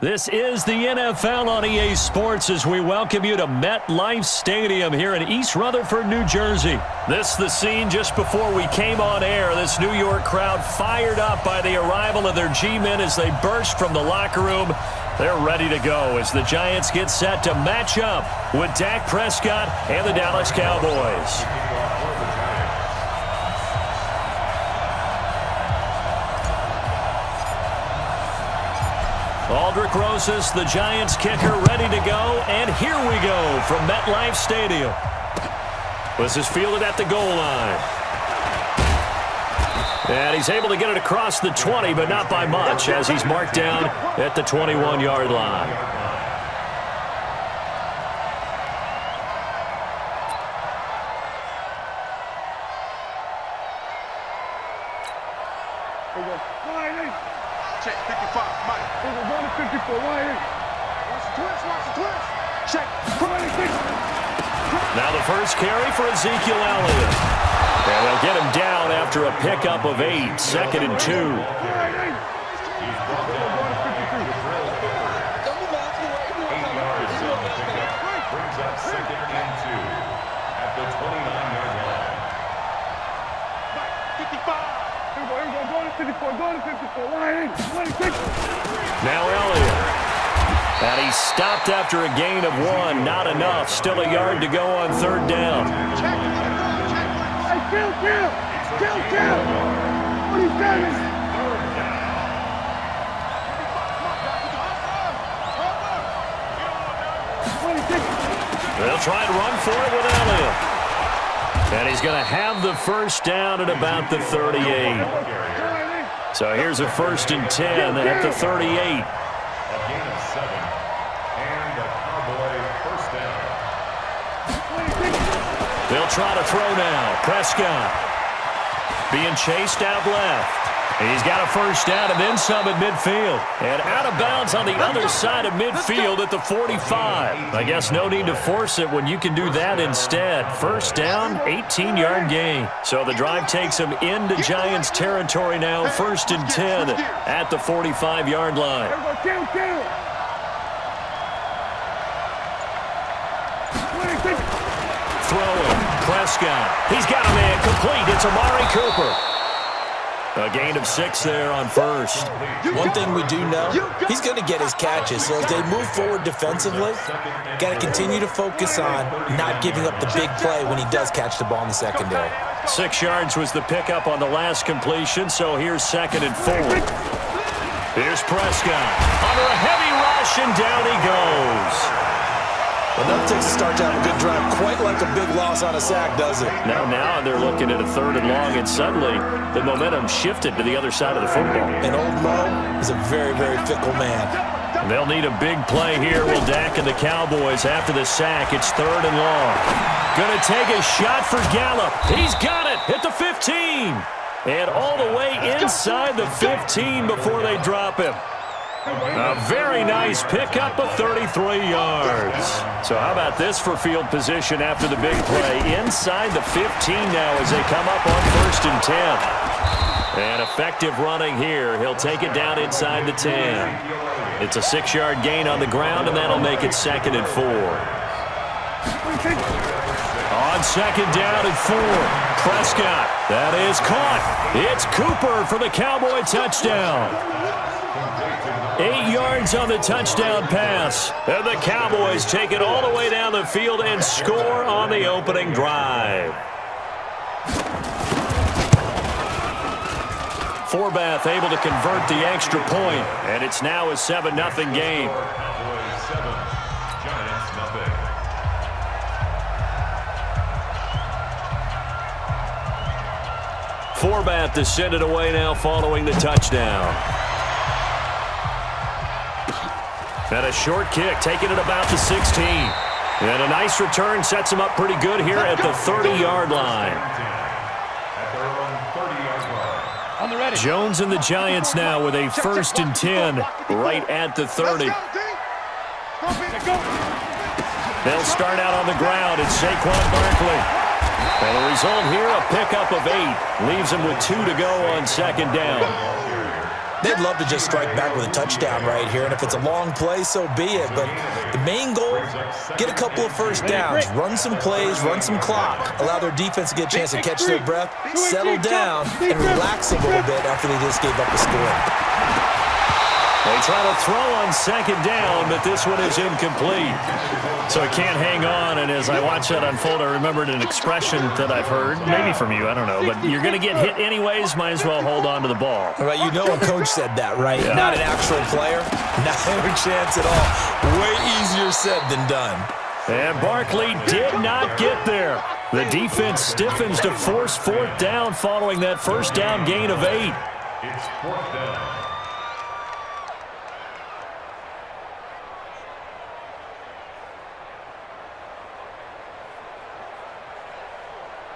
This is the NFL on EA Sports as we welcome you to MetLife Stadium here in East Rutherford, New Jersey. This is the scene just before we came on air. This New York crowd fired up by the arrival of their G-men as they burst from the locker room. They're ready to go as the Giants get set to match up with Dak Prescott and the Dallas Cowboys. Aldrick Rosas, the Giants kicker, ready to go. And here we go from MetLife Stadium. This is fielded at the goal line. And he's able to get it across the 20, but not by much, as he's marked down at the 21-yard line. Check 55, Mike. We're going to 54, Ryan. Watch the twist. Check. Now the first carry for Ezekiel Elliott. And they'll get him down after a pickup of 8, 2nd and 2. Brings up 2nd and 2 at the 29-yard line. 55. Now Elliott. And he's stopped after a gain of 1. Not enough. Still a yard to go on 3rd down. Kill. What are you doing? They'll try and run for it with Elliott. And he's going to have the first down at about the 38. So here's a 1st and 10 at the 38. A gain of 7. And a Cowboy first down. They'll try to throw now. Prescott being chased out left. He's got a first down and then some at midfield. And out of bounds on the other side of midfield at the 45. I guess no need to force it when you can do that instead. First down, 18-yard gain. So the drive takes him into Giants territory now. 1st and 10 at the 45-yard line. Throwing. Prescott. He's got a man complete. It's Amari Cooper. A gain of 6 there on 1st. One thing we do know, he's going to get his catches. So as they move forward defensively, got to continue to focus on not giving up the big play when he does catch the ball in the secondary. 6 yards was the pickup on the last completion, so here's 2nd and 4. Here's Prescott. Under a heavy rush, and down he goes. Enough takes a start to have a good drive, quite like a big loss on a sack, does it? Now they're looking at a 3rd and long, and suddenly the momentum shifted to the other side of the football. And old Mo is a very, very fickle man. They'll need a big play here with Dak and the Cowboys after the sack. It's 3rd and long. Gonna take a shot for Gallup. He's got it at the 15. And all the way inside the 15 before they drop him. A very nice pickup of 33 yards. So how about this for field position after the big play? Inside the 15 now as they come up on 1st and 10. And effective running here. He'll take it down inside the 10. It's a 6-yard gain on the ground, and that'll make it 2nd and 4. On 2nd down and 4. Prescott. That is caught. It's Cooper for the Cowboy touchdown. 8 yards on the touchdown pass. And the Cowboys take it all the way down the field and score on the opening drive. Forbath able to convert the extra point, and it's now a 7-0 game. Cowboys 7, Giants nothing. Forbath to send it away now following the touchdown. And a short kick, taking it about the 16. And a nice return sets him up pretty good here at the 30-yard line. Jones and the Giants now with a 1st and 10 right at the 30. They'll start out on the ground. It's Saquon Barkley. And the result here, a pickup of 8. Leaves him with 2 to go on 2nd down. They'd love to just strike back with a touchdown right here, and if it's a long play, so be it. But the main goal, get a couple of first downs, run some plays, run some clock, allow their defense to get a chance to catch their breath, settle down, and relax a little bit after they just gave up a score. They try to throw on second down, but this one is incomplete. So it can't hang on, and as I watch that unfold, I remembered an expression that I've heard, maybe from you, I don't know, but you're going to get hit anyways, might as well hold on to the ball. All right, you know a coach said that, right? Yeah. Not an actual player. Not a chance at all. Way easier said than done. And Barkley did not get there. The defense stiffens to force fourth down following that first down gain of 8. It's fourth down.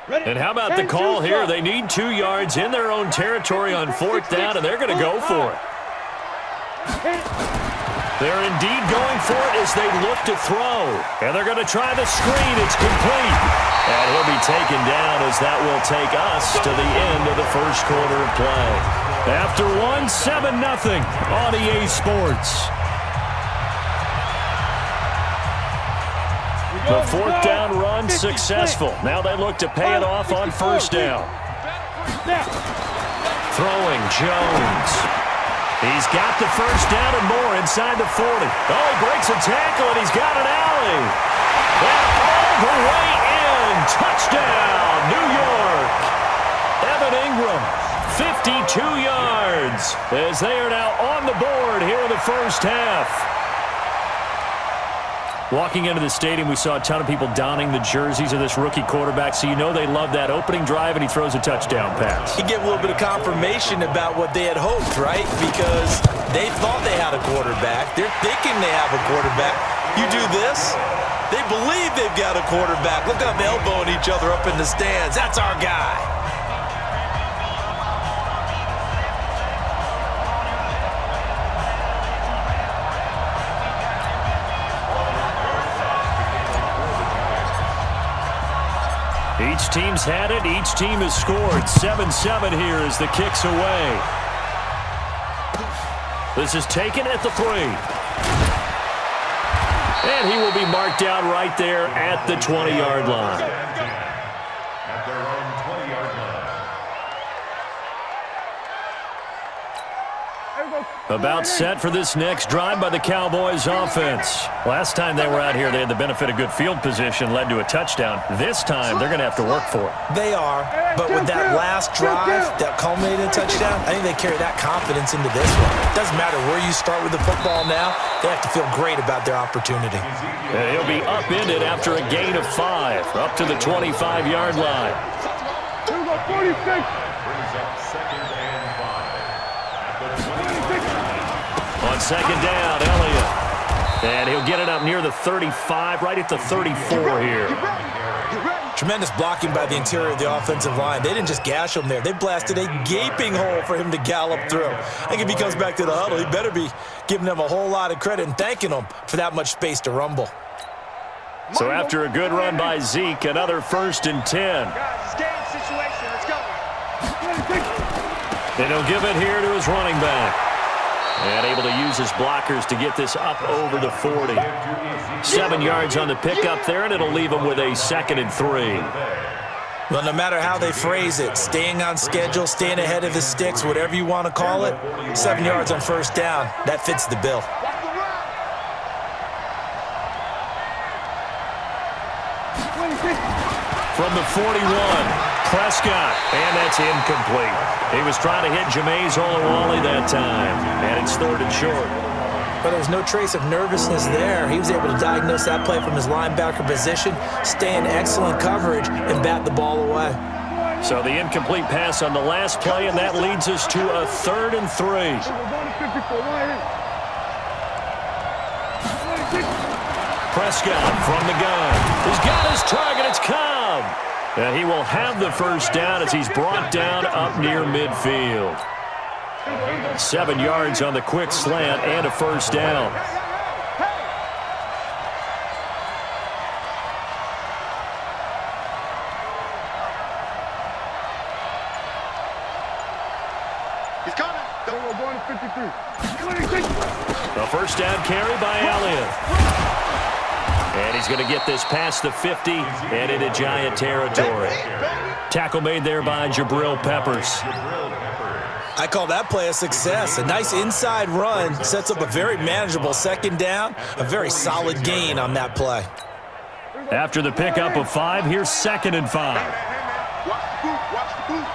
And how about the call here? They need 2 yards in their own territory on fourth down, and they're going to go for it. They're indeed going for it as they look to throw. And they're going to try the screen. It's complete. And he'll be taken down as that will take us to the end of the first quarter of play. After 7-0 on EA Sports. The fourth down run successful. Now they look to pay it off on first down. Throwing Jones. He's got the first down and more inside the 40. Oh, he breaks a tackle and he's got an alley. And all the way in. Touchdown, New York. Evan Ingram, 52 yards as they are now on the board here in the first half. Walking into the stadium, we saw a ton of people donning the jerseys of this rookie quarterback, so you know they love that opening drive, and he throws a touchdown pass. You get a little bit of confirmation about what they had hoped, right? Because they thought they had a quarterback. They're thinking they have a quarterback. You do this, they believe they've got a quarterback. Look how they're elbowing each other up in the stands. That's our guy. Each team's had it. Each team has scored. 7-7 here as the kick's away. This is taken at the 3. And he will be marked down right there at the 20-yard line. At their own 20-yard line. About set for this next drive by the Cowboys offense. Last time they were out here, they had the benefit of good field position, led to a touchdown. This time, they're going to have to work for it. They are, but with that last drive that culminated in a touchdown, I think they carry that confidence into this one. It doesn't matter where you start with the football now. They have to feel great about their opportunity. And he'll be upended after a gain of 5, up to the 25-yard line. 46. Brings up second and 5. At the 26. On second down, Elliott. And he'll get it up near the 35, right at the 34 here. Tremendous blocking by the interior of the offensive line. They didn't just gash him there. They blasted a gaping hole for him to gallop through. I think if he comes back to the huddle, he better be giving them a whole lot of credit and thanking them for that much space to rumble. So after a good run by Zeke, another 1st and 10. Guys, it's game situation. Let's go. And he'll give it here to his running back. And able to use his blockers to get this up over the 40. 7 yards on the pickup there, and it'll leave him with a 2nd and 3. Well, no matter how they phrase it, staying on schedule, staying ahead of the sticks, whatever you want to call it, 7 yards on first down, that fits the bill. From the 41, Prescott, and that's incomplete. He was trying to hit Jameis Olawale that time, and it's 3rd and short. But there was no trace of nervousness there. He was able to diagnose that play from his linebacker position, stay in excellent coverage, and bat the ball away. So the incomplete pass on the last play, and that leads us to a 3rd and 3. Prescott from the gun. He's got his target. It's Cobb. And he will have the first down as he's brought down up near midfield. 7 yards on the quick slant and a first down. He's coming. Going to 53. The first down carry by Elliott. And he's going to get this past the 50 and into Giant territory. Tackle made there by Jabril Peppers. I call that play a success. A nice inside run sets up a very manageable second down. A very solid gain on that play. After the pickup of 5, here's 2nd and 5. Watch the boot. Watch the boot.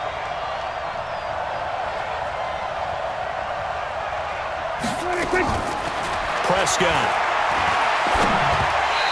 Prescott.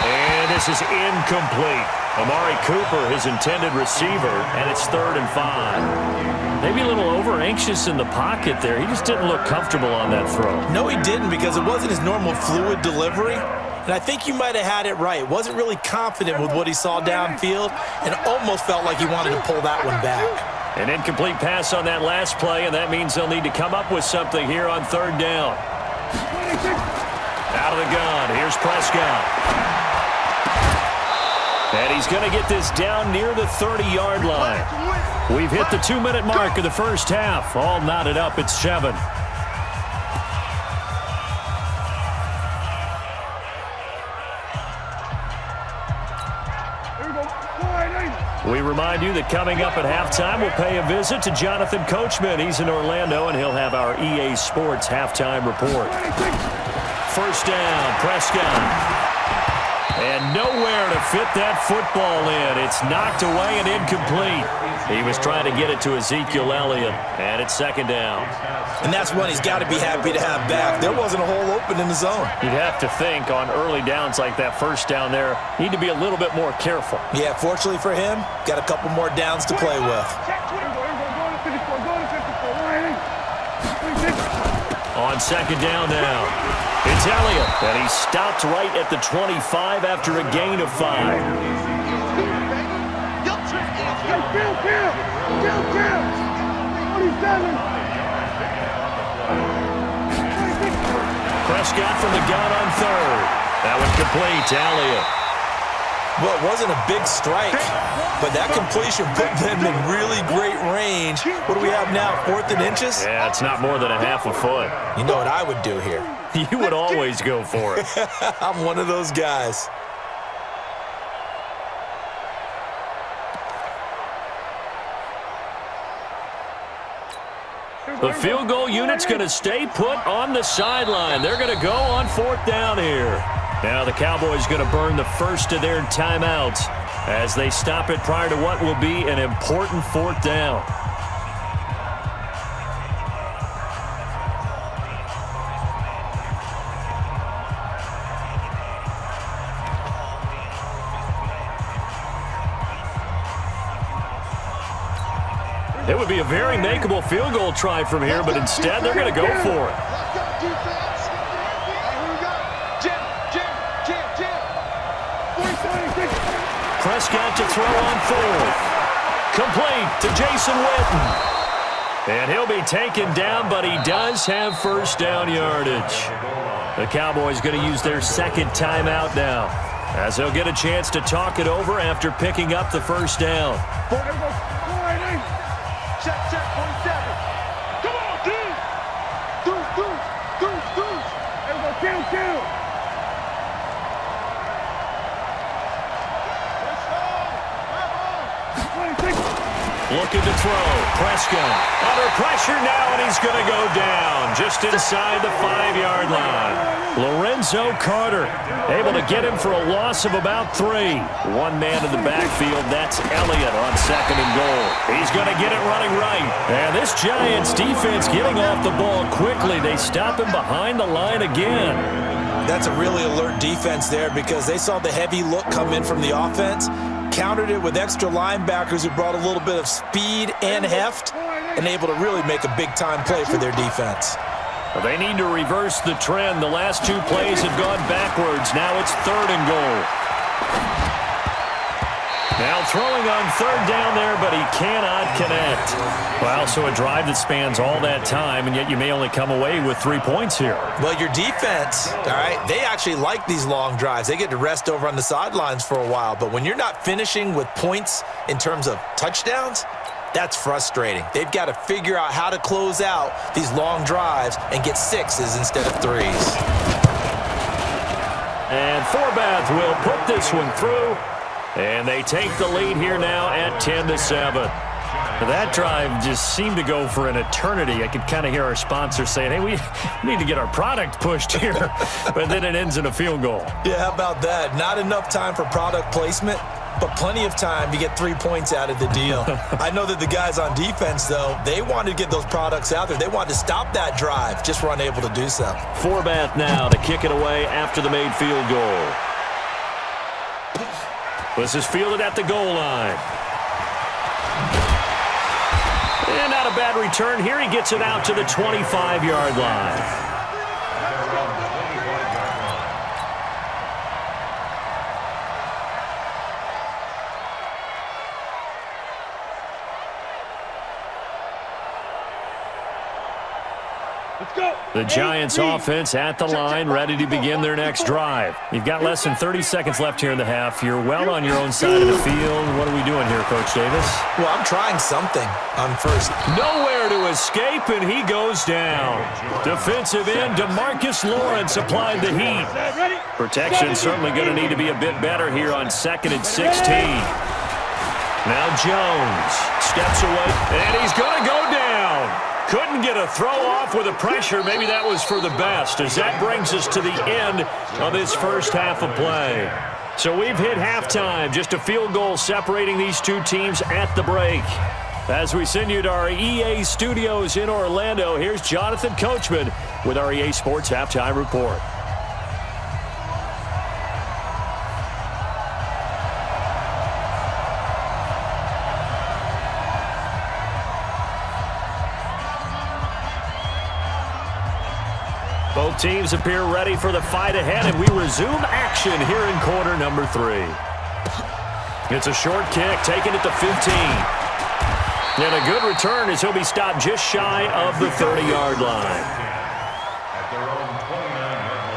And this is incomplete. Amari Cooper, his intended receiver, and it's 3rd and 5. Maybe a little over-anxious in the pocket there. He just didn't look comfortable on that throw. No, he didn't, because it wasn't his normal fluid delivery. And I think you might have had it right. Wasn't really confident with what he saw downfield and almost felt like he wanted to pull that one back. An incomplete pass on that last play, and that means they'll need to come up with something here on 3rd down. Out of the gun, here's Prescott. And he's going to get this down near the 30-yard line. We've hit the 2-minute mark of the first half. All knotted up at 7. We remind you that coming up at halftime, we'll pay a visit to Jonathan Coachman. He's in Orlando, and he'll have our EA Sports halftime report. First down, Prescott. And nowhere to fit that football in. It's knocked away and incomplete. He was trying to get it to Ezekiel Elliott, and it's 2nd down. And that's one he's got to be happy to have back. There wasn't a hole open in the zone. You'd have to think on early downs like that first down there, need to be a little bit more careful. Yeah, fortunately for him, got a couple more downs to play with. On 2nd down now, it's Elliott, and he stopped right at the 25 after a gain of 5. Prescott from the gun on 3rd. That one complete to Elliott. Well, it wasn't a big strike, but that completion put them in really great range. What do we have now, 4th and inches? Yeah, it's not more than a half a foot. You know what I would do here? You would always go for it. I'm one of those guys. The field goal unit's going to stay put on the sideline. They're going to go on 4th down here. Now the Cowboys going to burn the first of their timeouts as they stop it prior to what will be an important 4th down. It would be a very makeable field goal try from here, but instead they're going to go for it. Prescott to throw on 4th. Complete to Jason Witten. And he'll be taken down, but he does have first down yardage. The Cowboys going to use their 2nd timeout now, as they'll get a chance to talk it over after picking up the first down. Check, 47. Come on, dude. Deuce. There we go, kill. Looking to throw. Prescott under pressure now, and he's going to go down just inside the 5-yard line. Lorenzo Carter able to get him for a loss of about 3. One man in the backfield. That's Elliott on 2nd and goal. He's going to get it running right. And this Giants defense getting off the ball quickly. They stop him behind the line again. That's a really alert defense there because they saw the heavy look come in from the offense, countered it with extra linebackers who brought a little bit of speed and heft, and able to really make a big-time play for their defense. Well, they need to reverse the trend. The last 2 plays have gone backwards. Now it's 3rd and goal. Now throwing on 3rd down there, but he cannot connect. Well, so a drive that spans all that time, and yet you may only come away with 3 points here. Well, your defense, all right, they actually like these long drives. They get to rest over on the sidelines for a while. But when you're not finishing with points in terms of touchdowns, That's frustrating. They've got to figure out how to close out these long drives and get 6s instead of 3s. And Forbath will put this one through, and they take the lead here now at 10-7. That drive just seemed to go for an eternity. I could kind of hear our sponsor saying, hey, we need to get our product pushed here. But then it ends in a field goal. Yeah, how about that? Not enough time for product placement, but plenty of time to get 3 points out of the deal. I know that the guys on defense, though, they wanted to get those products out there. They wanted to stop that drive, just were unable to do so. Forbath now to kick it away after the made field goal. This is fielded at the goal line. And not a bad return here. He gets it out to the 25-yard line. The Giants offense at the line, ready to begin their next drive. You've got less than 30 seconds left here in the half. You're well on your own side of the field. What are we doing here, Coach Davis? Well, I'm trying something on first. Nowhere to escape, and he goes down. Defensive end DeMarcus Lawrence applied the heat. Protection certainly going to need to be a bit better here on 2nd and 16. Now Jones steps away, and he's going to go down. Couldn't get a throw off with the pressure. Maybe that was for the best, as that brings us to the end of this first half of play. So we've hit halftime, just a field goal separating these two teams at the break. As we send you to our EA studios in Orlando, here's Jonathan Coachman with our EA Sports Halftime Report. Both teams appear ready for the fight ahead, and we resume action here in quarter number 3. It's a short kick, taken at the 15. And a good return as he'll be stopped just shy of the 30-yard line. At their own 29-yard line.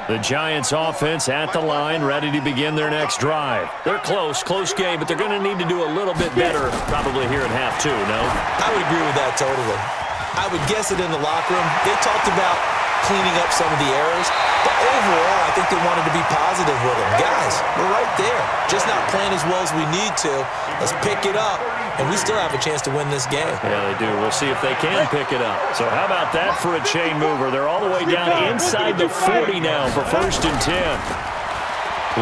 The Giants offense at the line, ready to begin their next drive. They're close game, but they're going to need to do a little bit better probably here at half 2, no? I would agree with that totally. I would guess it in the locker room. They talked about cleaning up some of the errors, but overall, I think they wanted to be positive with them. Guys, we're right there. Just not playing as well as we need to. Let's pick it up, and we still have a chance to win this game. Yeah, they do. We'll see if they can pick it up. So how about that for a chain mover? They're all the way down inside the 40 now for 1st and 10.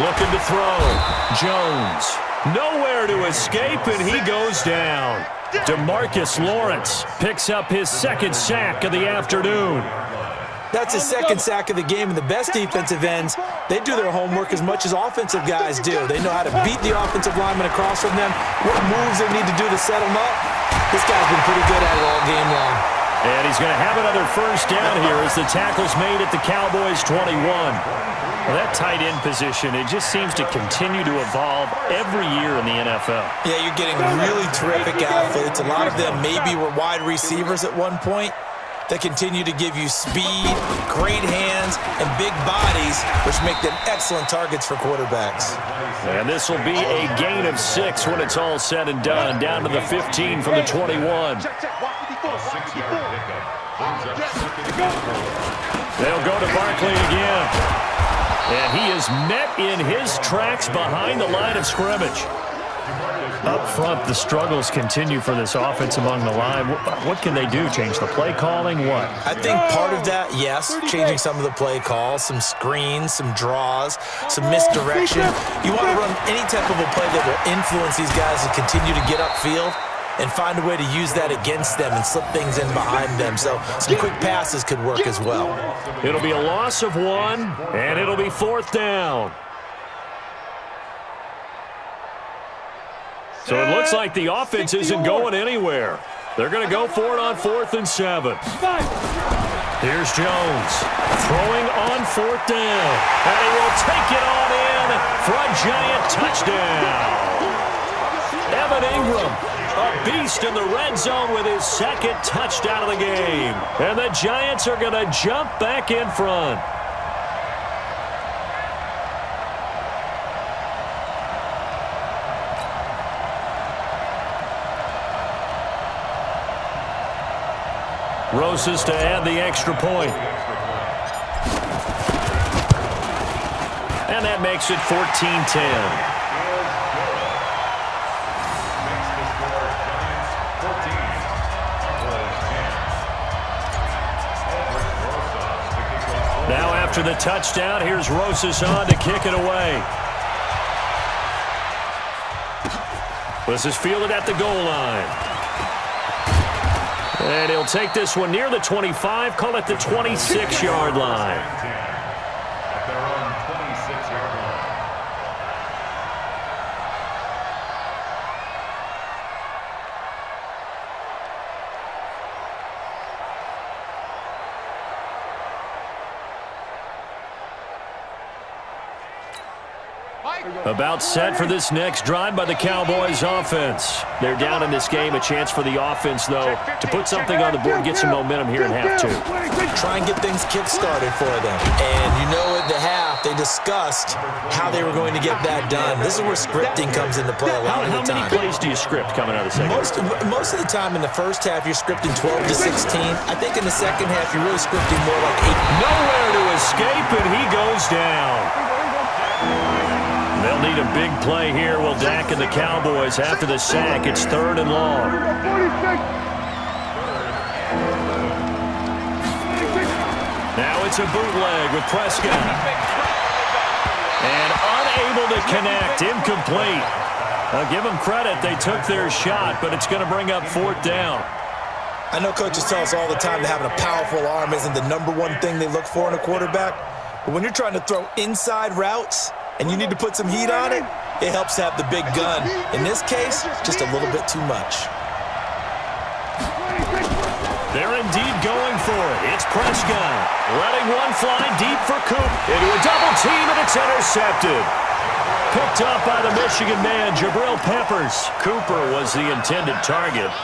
Looking to throw. Jones. Nowhere to escape, and he goes down. DeMarcus Lawrence picks up his 2nd sack of the afternoon. That's his 2nd sack of the game, and the best defensive ends, they do their homework as much as offensive guys do. They know how to beat the offensive lineman across from them, what moves they need to do to set them up. This guy's been pretty good at it all game long. And he's going to have another first down here as the tackle's made at the Cowboys' 21. Well, that tight end position, it just seems to continue to evolve every year in the NFL. Yeah, you're getting really terrific athletes. A lot of them maybe were wide receivers at one point. They continue to give you speed, great hands, and big bodies, which make them excellent targets for quarterbacks. And this will be a gain of 6 when it's all said and done, down to the 15 from the 21. They'll go to Barkley again. And he is met in his tracks behind the line of scrimmage. Up front, the struggles continue for this offense among the line. What can they do? Change the play calling? What? I think part of that, yes, changing some of the play calls, some screens, some draws, some misdirection. You want to run any type of a play that will influence these guys to continue to get upfield and find a way to use that against them and slip things in behind them. So some quick passes could work as well. It'll be a loss of 1, and it'll be 4th down. So it looks like the offense isn't going anywhere. They're going to go for it on 4th and 7. Here's Jones throwing on 4th down. And he will take it on in for a giant touchdown. Evan Ingram, a beast in the red zone with his 2nd touchdown of the game. And the Giants are going to jump back in front. Rosas to add the extra point. And that makes it 14-10. Now after the touchdown, here's Rosas on to kick it away. This is fielded at the goal line. And he'll take this one near the 25, call it the 26-yard line. At their own 26-yard line. About set for this next drive by the Cowboys offense. They're down in this game. A chance for the offense, though, to put something on the board, get some momentum here in half two. Try and get things kick-started for them. And you know at the half, they discussed how they were going to get that done. This is where scripting comes into play a lot of the time. How many plays do you script coming out of the second? Most of the time in the first half, you're scripting 12 to 16. I think in the second half, you're really scripting more like 8. Nowhere to escape, and he goes down. They'll need a big play here. Will Dak and the Cowboys after the sack. It's 3rd and long. Now it's a bootleg with Prescott. And unable to connect. Incomplete. I'll give them credit. They took their shot, but it's going to bring up 4th down. I know coaches tell us all the time that having a powerful arm isn't the #1 thing they look for in a quarterback. But when you're trying to throw inside routes, and you need to put some heat on it, it helps to have the big gun. In this case, just a little bit too much. They're indeed going for it. It's Prescott. Letting one fly deep for Coop. Into a double team, and it's intercepted. Picked up by the Michigan man, Jabril Peppers. Cooper was the intended target.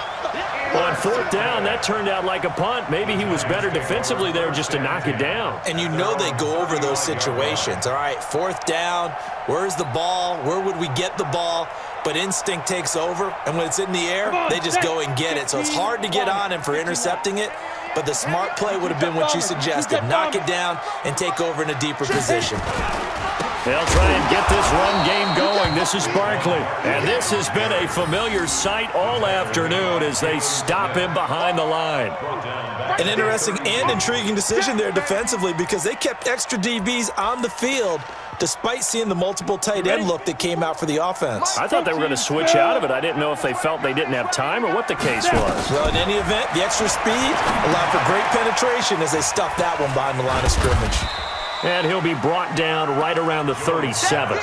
On 4th down, that turned out like a punt. Maybe he was better defensively there just to knock it down. And you know they go over those situations. All right, 4th down, where's the ball? Where would we get the ball? But instinct takes over, and when it's in the air, they just go and get it. So it's hard to get on him for intercepting it, but the smart play would have been what you suggested. Knock it down and take over in a deeper position. They'll try and get this run game going. This is Barkley. And this has been a familiar sight all afternoon as they stop him behind the line. An interesting and intriguing decision there defensively because they kept extra DBs on the field despite seeing the multiple tight end look that came out for the offense. I thought they were going to switch out of it. I didn't know if they felt they didn't have time or what the case was. Well, in any event, the extra speed allowed for great penetration as they stuffed that one behind the line of scrimmage. And he'll be brought down right around the 37.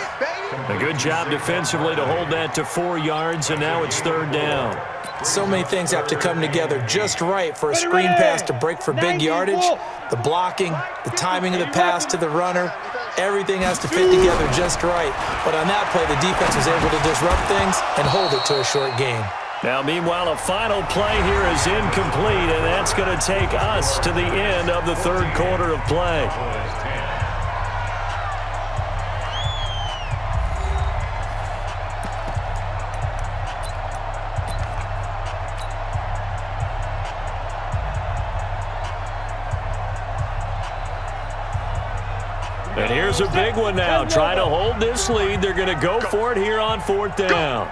A good job defensively to hold that to 4 yards, and now it's 3rd down. So many things have to come together just right for a screen pass to break for big yardage. The blocking, the timing of the pass to the runner, everything has to fit together just right. But on that play, the defense was able to disrupt things and hold it to a short game. Now, meanwhile, a final play here is incomplete, and that's going to take us to the end of the 3rd quarter of play. And here's a big one now. Trying to hold this lead. They're going to go for it here on 4th down.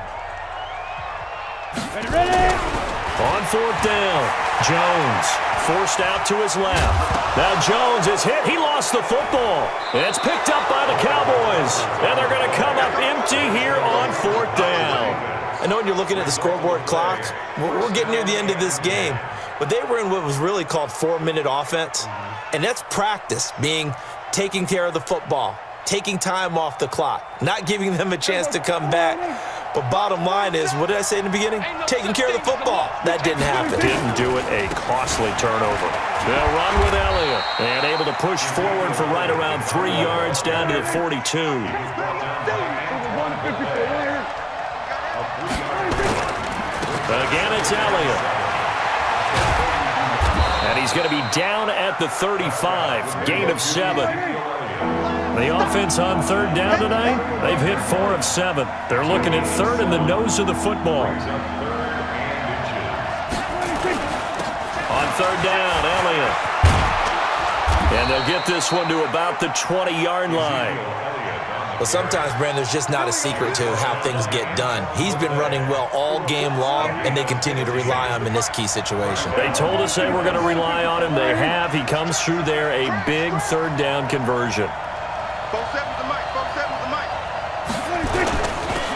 On 4th down, Jones forced out to his left. Now Jones is hit. He lost the football. And it's picked up by the Cowboys. And they're going to come up empty here on 4th down. I know when you're looking at the scoreboard clock, we're getting near the end of this game. But they were in what was really called 4-minute offense. And that's practice, being taking care of the football, taking time off the clock, not giving them a chance to come back. But bottom line is, what did I say in the beginning? Taking care of the football. That didn't happen. Didn't do it. A costly turnover. They'll run with Elliott. And able to push forward for right around 3 yards down to the 42. Again, it's Elliott. And he's going to be down at the 35. Gain of 7. The offense on 3rd down tonight, they've hit 4 of 7. They're looking at 3rd in the nose of the football. On third down, Elliott. And they'll get this one to about the 20-yard line. Well, sometimes, Brandon, there's just not a secret to how things get done. He's been running well all game long, and they continue to rely on him in this key situation. They told us they were going to rely on him. They have. He comes through there, a big third down conversion.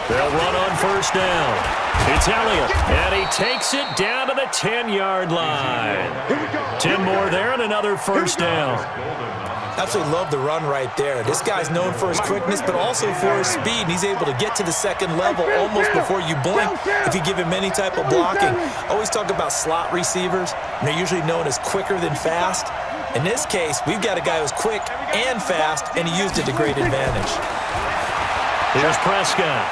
They'll run on first down. It's Elliott, and he takes it down to the 10-yard line. 10 more there and another first down. Absolutely love the run right there. This guy's known for his quickness, but also for his speed. And he's able to get to the second level almost before you blink if you give him any type of blocking. Always talk about slot receivers, and they're usually known as quicker than fast. In this case, we've got a guy who's quick and fast, and he used it to great advantage. Here's Prescott,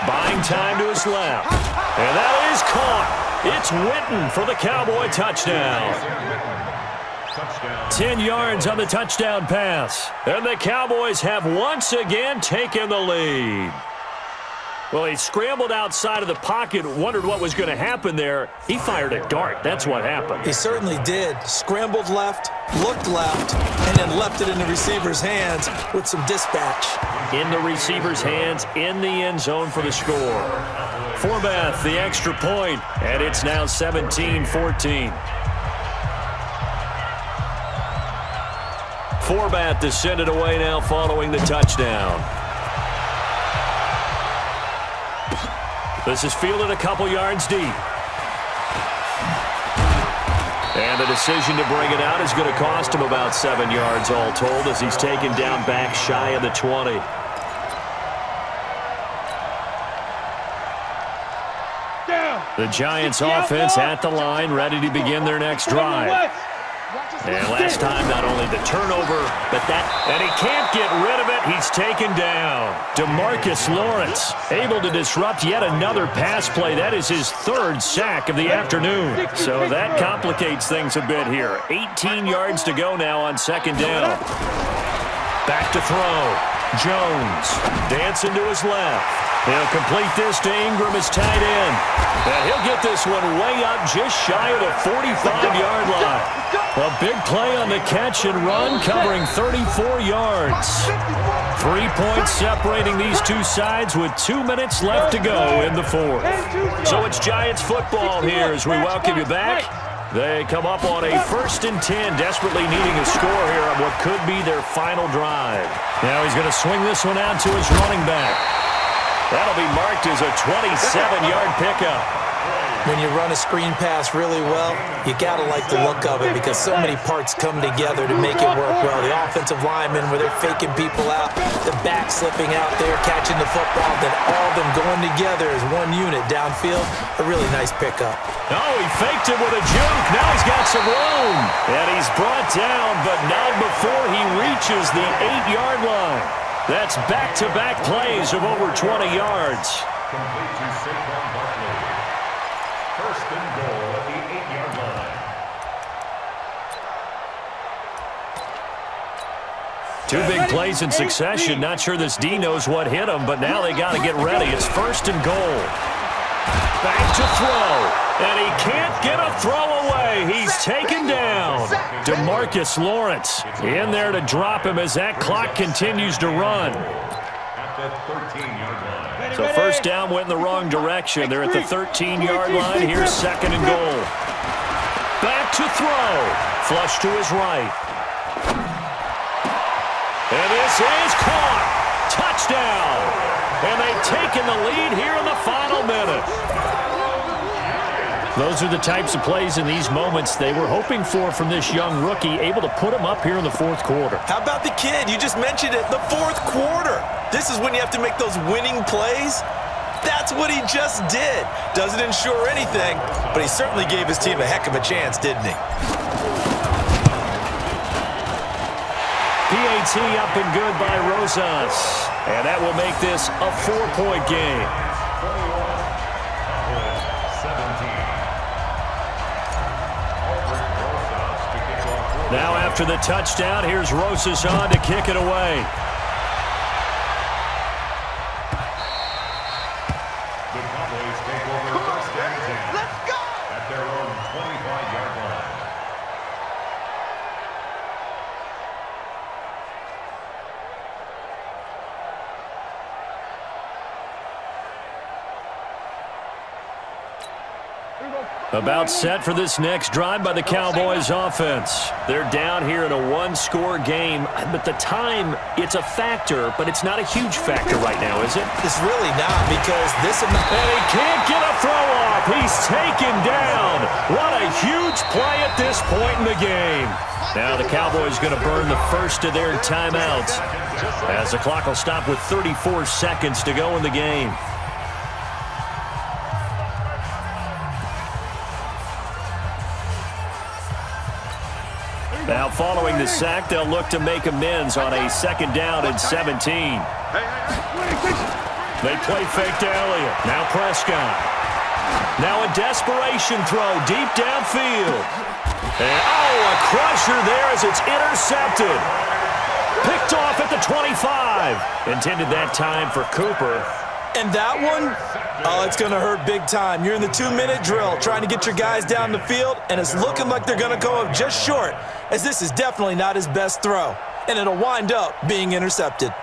buying time to his left. And that is caught. It's Witten for the Cowboy touchdown. 10 yards on the touchdown pass. And the Cowboys have once again taken the lead. Well, he scrambled outside of the pocket, wondered what was going to happen there. He fired a dart. That's what happened. He certainly did. Scrambled left, looked left, and then left it in the receiver's hands with some dispatch. In the receiver's hands, in the end zone for the score. Forbath, the extra point, and it's now 17-14. Forbath to send it away now following the touchdown. This is fielded a couple yards deep. And the decision to bring it out is going to cost him about 7 yards all told as he's taken down back shy of the 20. The Giants offense at the line, ready to begin their next drive. And last time, not only the turnover, but and he can't get rid of it. He's taken down. DeMarcus Lawrence able to disrupt yet another pass play. That is his third sack of the afternoon. So that complicates things a bit here. 18 yards to go now on second down. Back to throw. Jones dancing to his left. He'll complete this to Ingram, his tight end. And he'll get this one way up just shy of the 45-yard line. A big play on the catch and run, covering 34 yards. 3 points separating these two sides with 2 minutes left to go in the fourth. So it's Giants football here as we welcome you back. They come up on a 1st and 10, desperately needing a score here on what could be their final drive. Now he's going to swing this one out to his running back. That'll be marked as a 27-yard pickup. When you run a screen pass really well, you got to like the look of it because so many parts come together to make it work well. The offensive linemen, where they're faking people out, the back slipping out there, catching the football, then all of them going together as one unit downfield. A really nice pickup. Oh, he faked it with a juke. Now he's got some room. And he's brought down, but not before he reaches the 8-yard line. That's back-to-back plays of over 20 yards. Complete to Saquon Barkley. First and goal at the 8-yard line. Two big plays in succession. Not sure this D knows what hit him, but now they got to get ready. It's first and goal. Back to throw. And he can't get a throw away. He's taken down. DeMarcus Lawrence in there to drop him as that clock continues to run. At the 13-yard line. So first down went in the wrong direction. They're at the 13-yard line. Here's second and goal. Back to throw. Flush to his right. And this is caught. Touchdown. And they've taken the lead here in the final minute. Those are the types of plays in these moments they were hoping for from this young rookie, able to put him up here in the fourth quarter. How about the kid? You just mentioned it, the fourth quarter. This is when you have to make those winning plays. That's what he just did. Doesn't ensure anything, but he certainly gave his team a heck of a chance, didn't he? PAT up and good by Rosas. And that will make this a 4-point game. Now after the touchdown, here's Rosas on to kick it away. The Cowboys take over first and 10. Let's go! At their own 25-yard line. About set for this next drive by the Cowboys offense. They're down here in a one-score game, but the time, it's a factor, but it's not a huge factor right now, is it? It's really not, because this... And he can't get a throw off. He's taken down. What a huge play at this point in the game. Now the Cowboys going to burn the first of their timeouts, as the clock will stop with 34 seconds to go in the game. Now, following the sack, they'll look to make amends on a second down and 17. They play fake to Elliott. Now Prescott. Now a desperation throw deep downfield. And, a crusher there as it's intercepted. Picked off at the 25. Intended that time for Cooper. And that one, it's going to hurt big time. You're in the 2-minute drill trying to get your guys down the field, and it's looking like they're going to go up just short, as this is definitely not his best throw, and it'll wind up being intercepted.